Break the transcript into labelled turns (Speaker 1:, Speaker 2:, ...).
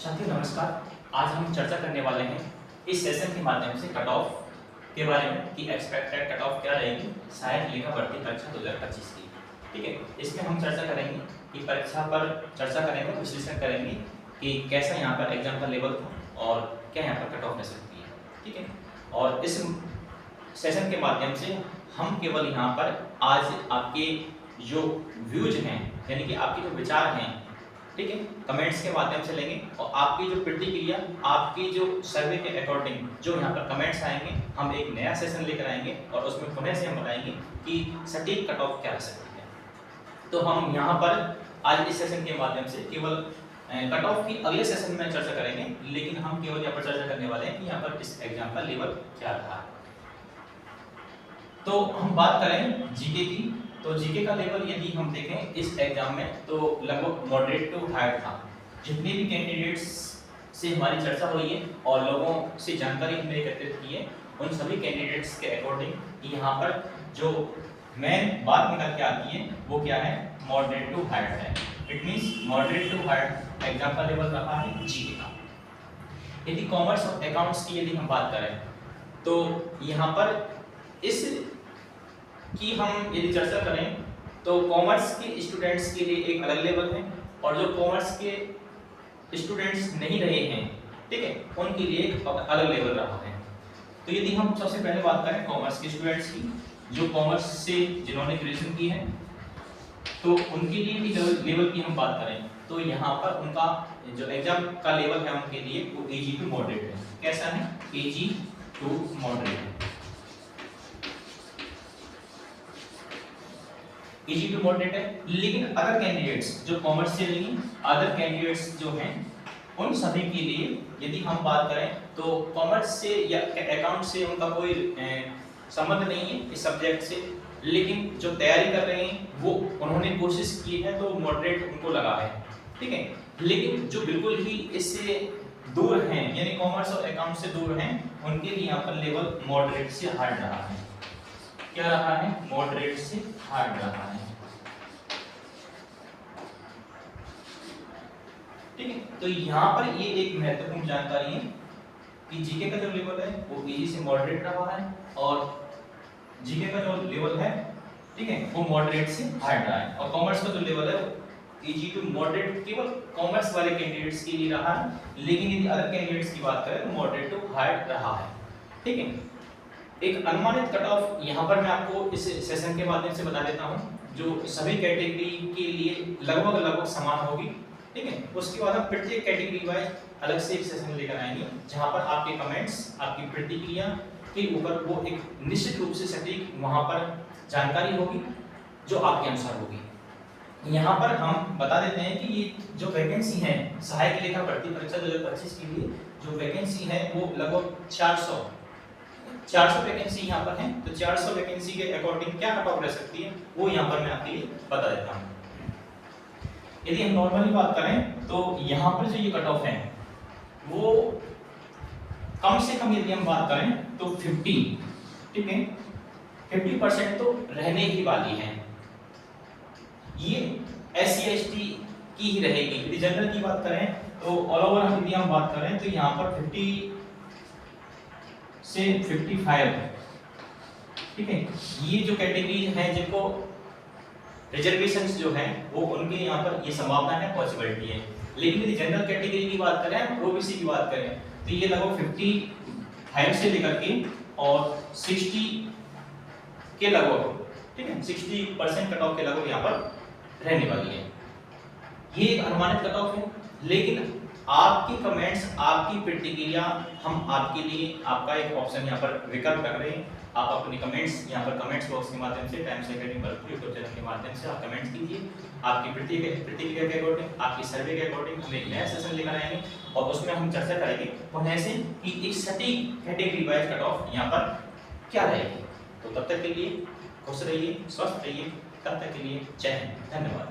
Speaker 1: साथियों नमस्कार। आज हम चर्चा करने वाले हैं इस सेशन के माध्यम से कट ऑफ के बारे में कि एक्सपेक्टेड कट ऑफ क्या रहेगी सहायक लेखा भर्ती परीक्षा 2025 की। ठीक है, इसमें हम चर्चा करेंगे कि परीक्षा पर चर्चा करेंगे, विश्लेषण करेंगे कि कैसा यहाँ पर एग्जाम का लेवल था और क्या यहाँ पर कट ऑफ रह सकती है। ठीक है, और इस सेशन के माध्यम से हम केवल यहाँ पर आज आपके जो व्यूज हैं यानी कि आपके जो विचार हैं, ठीक है, कमेंट्स के माध्यम से लेंगे और आपकी जो प्रतिक्रिया, आपकी जो सर्वे के अकॉर्डिंग जो यहाँ पर कमेंट्स आएंगे, हम एक नया सेशन लेकर आएंगे और उसमें पुनः से हम बताएंगे कि सटीक कट ऑफ क्या रह सकती है। तो हम यहाँ पर आज इस सेशन के माध्यम से केवल कट ऑफ की अगले सेशन में चर्चा करेंगे, लेकिन हम केवल यहाँ पर चर्चा करने वाले हैं कि यहाँ पर इस एग्जाम का लेवल क्या रहा। तो हम बात करें जीके की, तो जीके का लेवल यदि हम देखें इस एग्जाम में तो लगभग मॉडरेट टू हार्ड था। जितने भी कैंडिडेट्स से हमारी चर्चा हुई है और लोगों से जानकारी हमने एकत्रित की है, उन सभी कैंडिडेट्स के अकॉर्डिंग यहाँ पर जो मेन बात निकल के आती है वो क्या है, मॉडरेट टू हार्ड है। It means moderate to hard exam का लेवल रहा है जीके का। यदि कॉमर्स और अकाउंट्स की यदि हम बात करें तो यहाँ पर इस कि हम यदि चर्चा करें तो कॉमर्स के स्टूडेंट्स के लिए एक अलग लेवल है और जो कॉमर्स के स्टूडेंट्स नहीं रहे हैं, ठीक है, उनके लिए एक अलग लेवल रहा है। तो यदि हम सबसे पहले बात करें कॉमर्स के स्टूडेंट्स की, जो कॉमर्स से जिन्होंने ग्रेजुएशन की है, तो उनके लिए भी लेवल की हम बात करें तो यहाँ पर उनका जो एग्जाम का लेवल है उनके लिए वो एजी टू मॉडरेट है। कैसा है, easy to moderate. Easy to moderate है। लेकिन अदर कैंडिडेट्स जो कॉमर्स से नहीं, अदर कैंडिडेट्स जो हैं उन सभी के लिए यदि हम बात करें तो कॉमर्स से या अकाउंट से उनका कोई संबंध नहीं है इस सब्जेक्ट से, लेकिन जो तैयारी कर रहे हैं वो उन्होंने कोशिश की है तो मॉडरेट उनको लगा है। ठीक है, लेकिन जो बिल्कुल ही इससे दूर हैं यानी कॉमर्स और अकाउंट से दूर हैं, उनके लिए यहाँ पर लेवल मॉडरेट से हार्ड रहा है। क्या रहा है, मॉडरेट से हार्ड रहा है। ठीक है, तो यहाँ पर ये एक महत्वपूर्ण जानकारी है कि जीके का जो लेवल है वो इजी से मॉडरेट रहा है और जीके का जो लेवल है, ठीक है, वो मॉडरेट से हार्ड रहा है। और कॉमर्स का जो लेवल है इजी टू मॉडरेट केवल कॉमर्स वाले कैंडिडेट्स के लिए रहा है, लेकिन यदि अदर कैंडिडेट्स की बात करें तो मॉडरेट टू हार्ड रहा है। ठीक है, एक अनुमानित कट ऑफ यहाँ पर मैं आपको इस सेशन के माध्यम से बता देता हूँ जो सभी कैटेगरी के लिए लगभग समान होगी। ठीक है, उसके बाद हम प्रत्येक कैटेगरी वाइज अलग से एक सेशन लेकर आएंगे जहाँ पर आपके कमेंट्स, आपकी प्रतिक्रिया के ऊपर वो एक निश्चित रूप से सटीक वहाँ पर जानकारी होगी जो आपके अनुसार होगी। यहाँ पर हम बता देते हैं कि ये जो वैकेंसी है सहायक लेखा भर्ती परीक्षा 2025 के लिए जो वैकेंसी है वो लगभग 400 वैकेंसी यहाँ पर है। तो 400 वैकेंसी के अकॉर्डिंग क्या कट ऑफ रह सकती है वो यहाँ पर मैं आपके लिए बता देता हूँ। यदि हम नॉर्मली बात करें तो यहाँ पर जो ये कट ऑफ है वो कम से कम यदि हम बात करें तो 50, ठीक है, 50% तो रहने ही वाली है। ये SC ST की ही रहेगी। यदि जनरल की बात करें तो ऑल ओवर यदि हम बात करें तो यहाँ पर 50 से 55, ठीक है, ये जो कैटेगरी है जिनको रिजर्वेशंस जो हैं वो उनके यहाँ पर ये संभावना है, पॉसिबिलिटी है। लेकिन यदि जनरल कैटेगरी की बात करें, ओबीसी की बात करें तो ये लगभग 55 से लेकर के और 60 के लगभग, ठीक है, 60% कट ऑफ के लगभग यहाँ पर रहने वाली है। ये एक अनुमानित कट ऑफ है, लेकिन आपकी कमेंट्स, आपकी प्रतिक्रिया, हम आपके लिए आपका एक ऑप्शन यहाँ पर विकल्प रख रहे हैं। आप अपने कमेंट्स यहाँ पर कमेंट्स बॉक्स के माध्यम से times academy Bharatpur YouTube channel के माध्यम से आप कमेंट्स कीजिए। आपकी प्रतिक्रिया के अकॉर्डिंग, आपकी सर्वे के अकॉर्डिंग हम एक नया सेशन लेकर आएंगे और उसमें हम चर्चा करेंगे पुनः से कि एक सटीक कैटेगरी वाइज कट ऑफ यहाँ पर क्या रहेगी। तो तब तक के लिए खुश रहिए, स्वस्थ रहिए। तब तक के लिए जय हिंद, धन्यवाद।